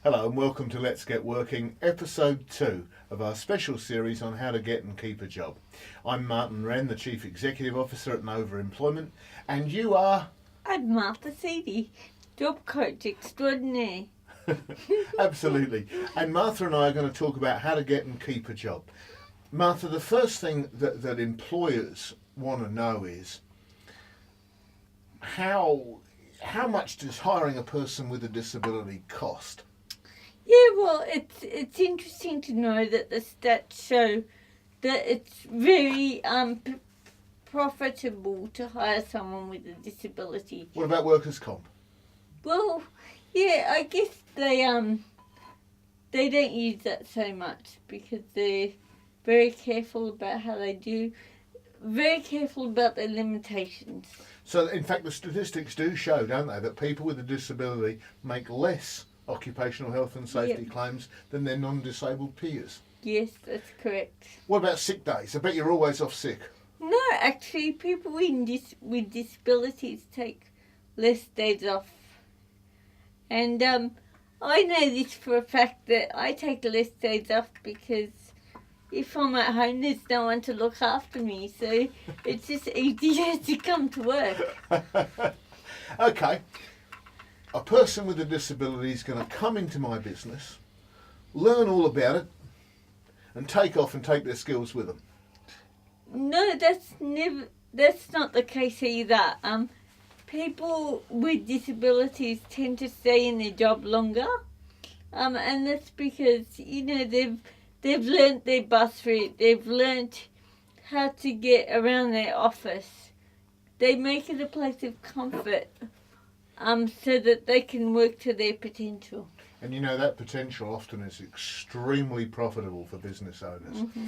Hello and welcome to Let's Get Working, episode 2 of our special series on how to get and keep a job. I'm Martin Wren, the Chief Executive Officer at Nova Employment, and you are... I'm Martha Seedy, job coach extraordinaire. Absolutely. And Martha and I are going to talk about how to get and keep a job. Martha, the first thing that employers want to know is how much does hiring a person with a disability cost? Yeah, well, it's interesting to know that the stats show that it's very profitable to hire someone with a disability. What about workers' comp? Well, yeah, I guess they don't use that so much because they're very careful about how they do, very careful about their limitations. So, in fact, the statistics do show, don't they, that people with a disability make less occupational health and safety claims than their non-disabled peers. Yes, that's correct. What about sick days? I bet you're always off sick. No, actually, people with disabilities take less days off. And I know this for a fact that I take less days off because if I'm at home, there's no one to look after me. So it's just easier to come to work. Okay. A person with a disability is going to come into my business, learn all about it, and take off and take their skills with them. No, that's not the case either. People with disabilities tend to stay in their job longer, and that's because they've learnt their bus route, they've learnt how to get around their office. They make it a place of comfort, so that they can work to their potential. And that potential often is extremely profitable for business owners. Mm-hmm.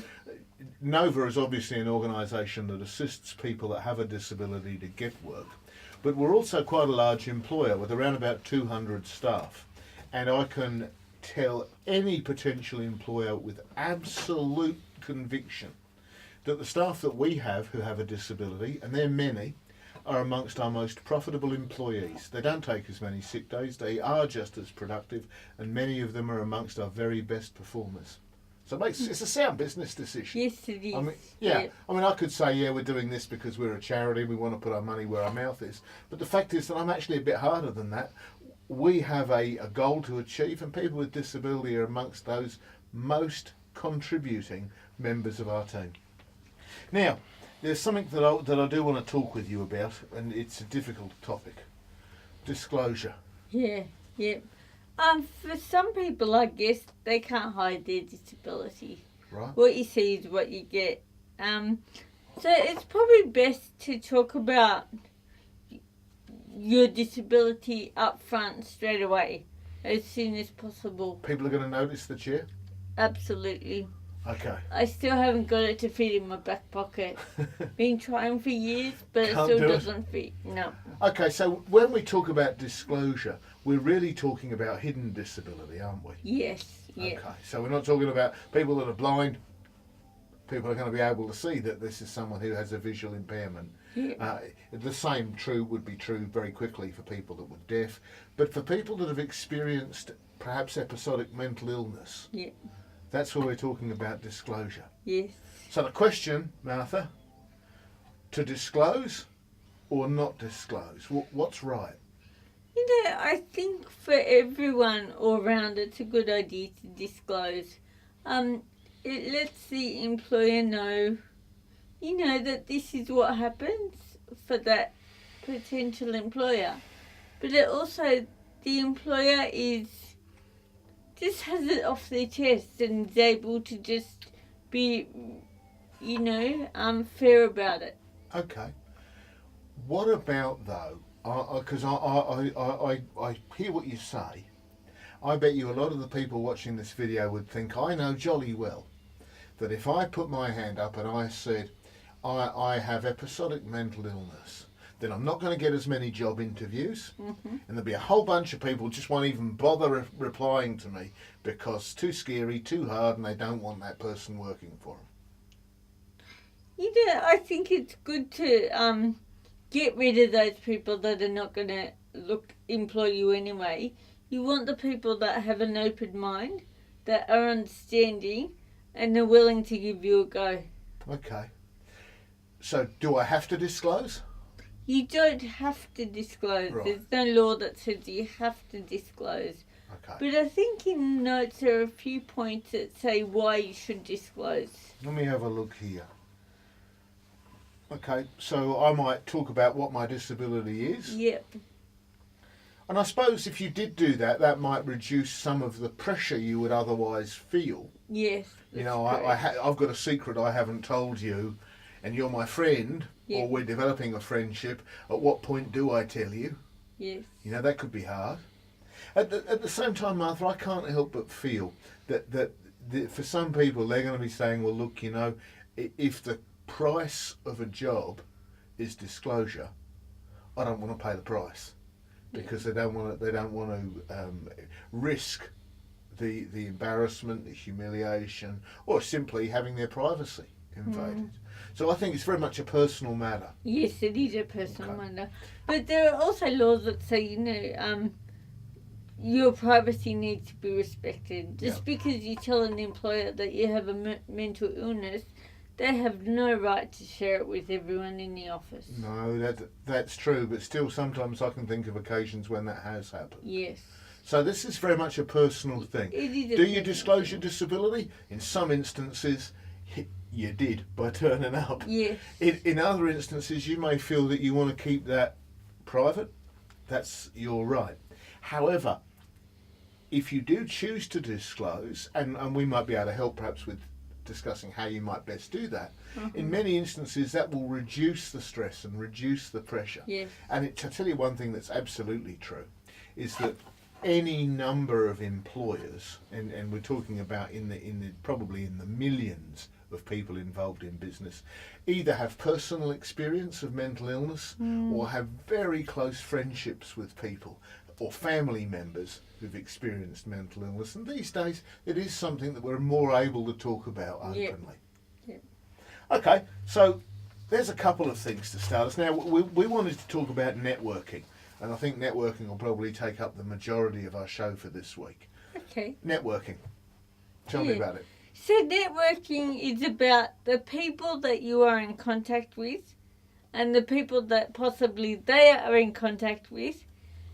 Nova is obviously an organisation that assists people that have a disability to get work, but we're also quite a large employer with around about 200 staff. And I can tell any potential employer with absolute conviction that the staff that we have who have a disability, and they're many, are amongst our most profitable employees. They don't take as many sick days, they are just as productive, and many of them are amongst our very best performers. So it's a sound business decision. Yes, it is. I could say, we're doing this because we're a charity, we want to put our money where our mouth is. But the fact is that I'm actually a bit harder than that. We have a goal to achieve, and people with disability are amongst those most contributing members of our team. Now, there's something that I do want to talk with you about, and it's a difficult topic. Disclosure. Yeah. For some people, I guess, they can't hide their disability. Right. What you see is what you get. So it's probably best to talk about your disability up front straight away, as soon as possible. People are going to notice the chair? Absolutely. Okay. I still haven't got it to fit in my back pocket. Been trying for years, but it still doesn't fit. No. Okay, so when we talk about disclosure, we're really talking about hidden disability, aren't we? Yes. Yeah. Okay, so we're not talking about people that are blind. People are going to be able to see that this is someone who has a visual impairment. Yeah. The same would be true very quickly for people that were deaf, but for people that have experienced perhaps episodic mental illness. Yeah. That's where we're talking about disclosure. Yes. So the question, Martha, to disclose or not disclose? What's right? I think for everyone all round, it's a good idea to disclose. It lets the employer know, that this is what happens for that potential employer. But it also, the employer just has it off their chest and is able to just be, fair about it. Okay. What about though? Because I hear what you say. I bet you a lot of the people watching this video would think I know jolly well that if I put my hand up and I said I have episodic mental illness, then I'm not going to get as many job interviews, and there'll be a whole bunch of people who just won't even bother replying to me because it's too scary, too hard, and they don't want that person working for them. I think it's good to get rid of those people that are not going to employ you anyway. You want the people that have an open mind, that are understanding, and are willing to give you a go. Okay. So do I have to disclose? You don't have to disclose. Right. There's no law that says you have to disclose. Okay. But I think in the notes there are a few points that say why you should disclose. Let me have a look here. Okay, so I might talk about what my disability is. Yep. And I suppose if you did do that, that might reduce some of the pressure you would otherwise feel. Yes. You know, that's I've got a secret I haven't told you, and you're my friend, Yeah. or we're developing a friendship. At what point do I tell you? Yes. You know, that could be hard. At the same time, Martha, I can't help but feel that for some people, they're going to be saying, well, look, you know, if the price of a job is disclosure, I don't want to pay the price, because they don't want to risk the embarrassment, the humiliation, or simply having their privacy invaded. So I think it's very much a personal matter. Yes, it is a personal Okay. matter. But there are also laws that say, you know, your privacy needs to be respected. Just because you tell an employer that you have a mental illness, they have no right to share it with everyone in the office. No, that's true, but still sometimes I can think of occasions when that has happened. Yes. So this is very much a personal thing. It is a Do you personal disclose thing. your disability? In some instances, you did by turning up. Yes. In other instances, you may feel that you want to keep that private. That's your right. However, if you do choose to disclose, and we might be able to help perhaps with discussing how you might best do that, in many instances that will reduce the stress and reduce the pressure. Yes. And to tell you one thing that's absolutely true, is that any number of employers, and we're talking about probably in the millions of people involved in business, either have personal experience of mental illness or have very close friendships with people or family members who've experienced mental illness. And these days it is something that we're more able to talk about openly. Yep. Okay, so there's a couple of things to start us. Now, we wanted to talk about networking, and I think networking will probably take up the majority of our show for this week. Okay. Networking. Tell me Yeah. about it. So networking is about the people that you are in contact with and the people that possibly they are in contact with,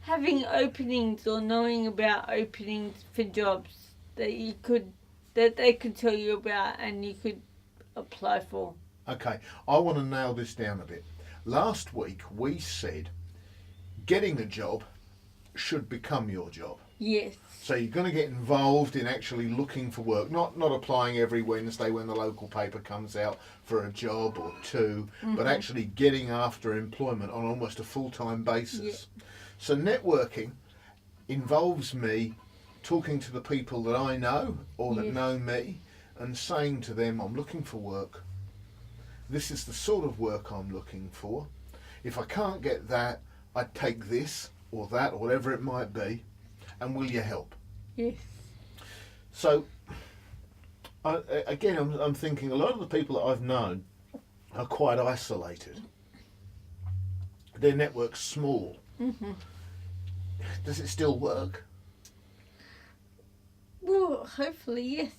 having openings or knowing about openings for jobs that they could tell you about and you could apply for. Okay, I want to nail this down a bit. Last week we said getting a job should become your job. Yes. So you're going to get involved in actually looking for work, not applying every Wednesday when the local paper comes out for a job or two, but actually getting after employment on almost a full-time basis. Yeah. So networking involves me talking to the people that I know or that Yes. know me and saying to them, I'm looking for work. This is the sort of work I'm looking for. If I can't get that, I'd take this or that or whatever it might be, and will you help? Yes. So, I'm thinking a lot of the people that I've known are quite isolated. Their network's small. Mhm. Does it still work? Well, hopefully, yes.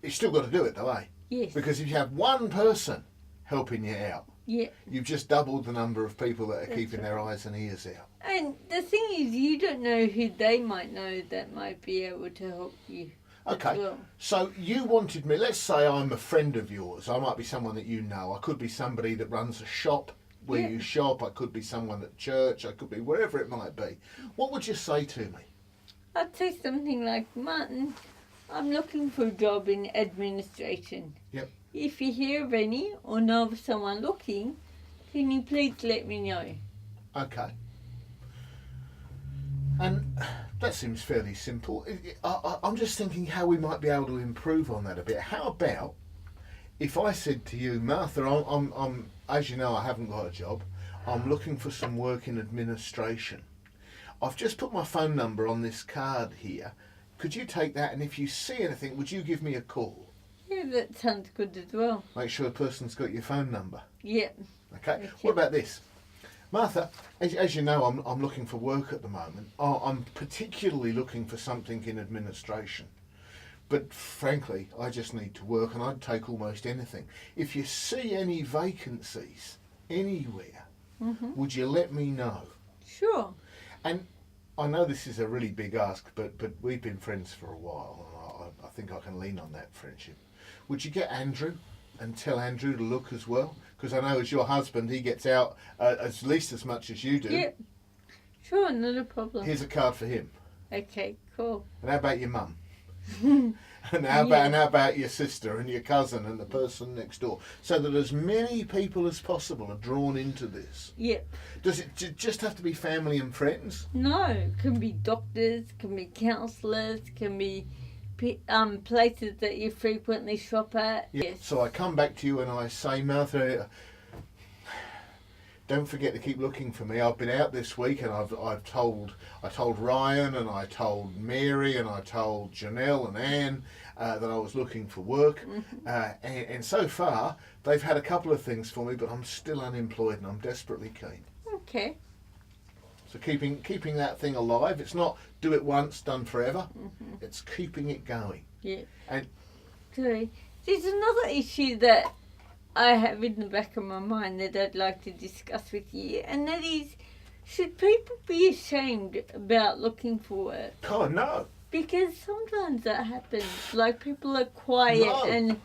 You've still got to do it, though, eh? Yes. Because if you have one person helping you out, Yeah. you've just doubled the number of people that are That's keeping right. their eyes and ears out. And the thing is, you don't know who they might know that might be able to help you. Okay. As well. So you wanted me, let's say I'm a friend of yours. I might be someone that you know. I could be somebody that runs a shop where Yeah. you shop. I could be someone at church. I could be wherever it might be. What would you say to me? I'd say something like, Martin, I'm looking for a job in administration. Yep. If you hear of any or know of someone looking, can you please let me know? Okay. And that seems fairly simple. I'm just thinking how we might be able to improve on that a bit. How about if I said to you, Martha, I'm as you know, I haven't got a job. I'm looking for some work in administration. I've just put my phone number on this card here. Could you take that, and if you see anything, would you give me a call? Yeah, that sounds good as well. Make sure the person's got your phone number. Yeah. Okay. Okay. What about this? Martha, as you know, I'm looking for work at the moment. I'm particularly looking for something in administration. But frankly, I just need to work and I'd take almost anything. If you see any vacancies anywhere, would you let me know? Sure. And I know this is a really big ask, but we've been friends for a while and I think I can lean on that friendship. Would you get Andrew and tell Andrew to look as well? Because I know as your husband, he gets out at least as much as you do. Yeah. Sure, not a problem. Here's a card for him. Okay, cool. And how about your mum? and how about your sister and your cousin and the person next door? So that as many people as possible are drawn into this. Yep. Does it just have to be family and friends? No, it can be doctors, can be counsellors, can be places that you frequently shop at. Yeah. Yes. So I come back to you and I say, Martha, don't forget to keep looking for me. I've been out this week and I told Ryan and I told Mary and I told Janelle and Anne that I was looking for work. And so far they've had a couple of things for me, but I'm still unemployed and I'm desperately keen. Okay. So keeping that thing alive. It's not do it once, done forever. It's keeping it going. Yeah. And Sorry. There's another issue that I have in the back of my mind that I'd like to discuss with you, and that is, should people be ashamed about looking for work? God, no. Because sometimes that happens. Like, people are quiet No. and...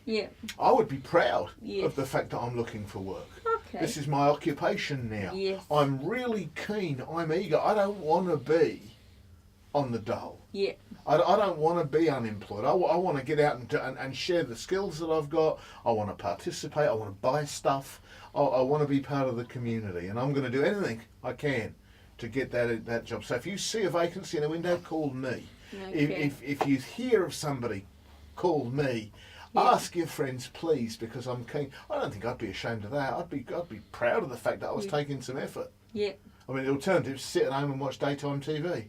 Yeah. I would be proud Yes. of the fact that I'm looking for work. Okay. This is my occupation now. Yes. I'm really keen. I'm eager. I don't want to be on the dole. Yeah. I don't want to be unemployed. I want to get out and share the skills that I've got. I want to participate. I want to buy stuff. I want to be part of the community. And I'm going to do anything I can to get that job. So if you see a vacancy in a window, call me. Okay. If you hear of somebody, call me. Yeah. Ask your friends, please, because I'm keen. I don't think I'd be ashamed of that. I'd be proud of the fact that I was taking some effort. Yeah. I mean, the alternative is sit at home and watch daytime TV.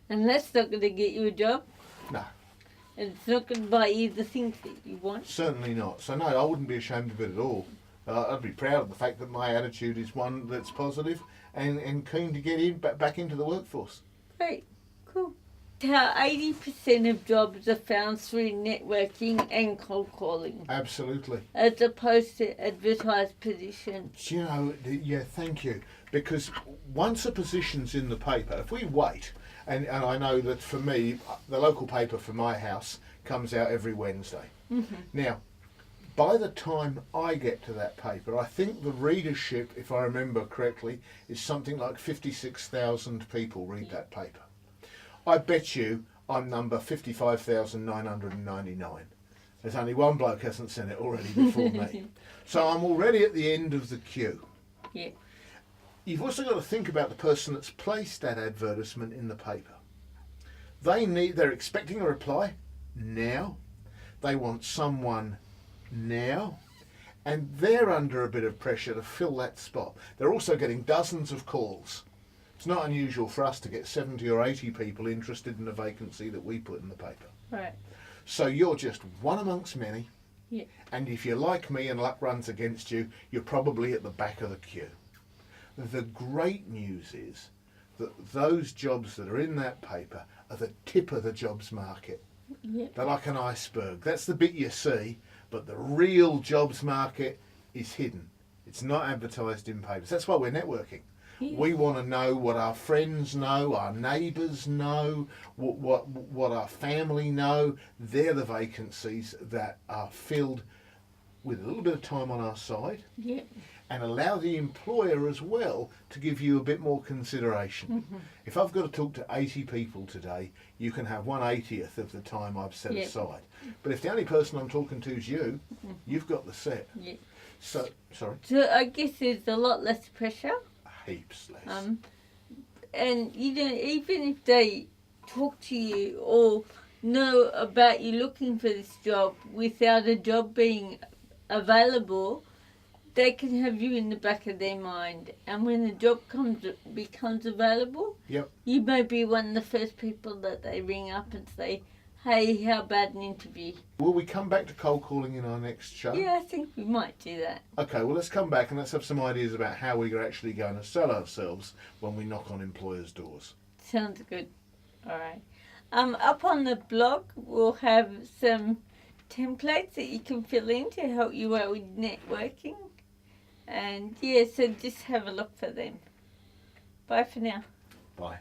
And that's not going to get you a job. No, And it's not going to buy you the things that you want. certainly not. So no, I wouldn't be ashamed of it at all. I'd be proud of the fact that my attitude is one that's positive and keen to get back into the workforce. Great. Cool. How 80% of jobs are found through networking and cold calling, Absolutely. as opposed to advertised positions. Do you know, yeah, thank you. Because once a position's in the paper, if we wait, and I know that for me, the local paper for my house comes out every Wednesday. Now, by the time I get to that paper, I think the readership, if I remember correctly, is something like 56,000 people read that paper. I bet you I'm number 55,999. There's only one bloke hasn't seen it already before me. So I'm already at the end of the queue. Yeah. You've also got to think about the person that's placed that advertisement in the paper. They're expecting a reply now. They want someone now. And they're under a bit of pressure to fill that spot. They're also getting dozens of calls. It's not unusual for us to get 70 or 80 people interested in a vacancy that we put in the paper. Right. So you're just one amongst many. Yeah. And if you're like me and luck runs against you, you're probably at the back of the queue. The great news is that those jobs that are in that paper are the tip of the jobs market. Yeah. They're like an iceberg. That's the bit you see, but the real jobs market is hidden. It's not advertised in papers. That's why we're networking. Yeah. We want to know what our friends know, our neighbours know, what our family know. They're the vacancies that are filled with a little bit of time on our side. Yeah. And allow the employer as well to give you a bit more consideration. If I've got to talk to 80 people today, you can have 1/80th of the time I've set aside. But if the only person I'm talking to is you, you've got the set. Yeah. So, sorry, So I guess there's a lot less pressure. heaps less. And you know, even if they talk to you or know about you looking for this job without a job being available, they can have you in the back of their mind. And when the job becomes available, Yep. you may be one of the first people that they ring up and say, hey, how about an interview? Will we come back to cold calling in our next show? Yeah, I think we might do that. Okay, well, let's come back and let's have some ideas about how we're actually going to sell ourselves when we knock on employers' doors. Sounds good. All right. Up on the blog, we'll have some templates that you can fill in to help you out with networking. And yeah, so just have a look for them. Bye for now. Bye.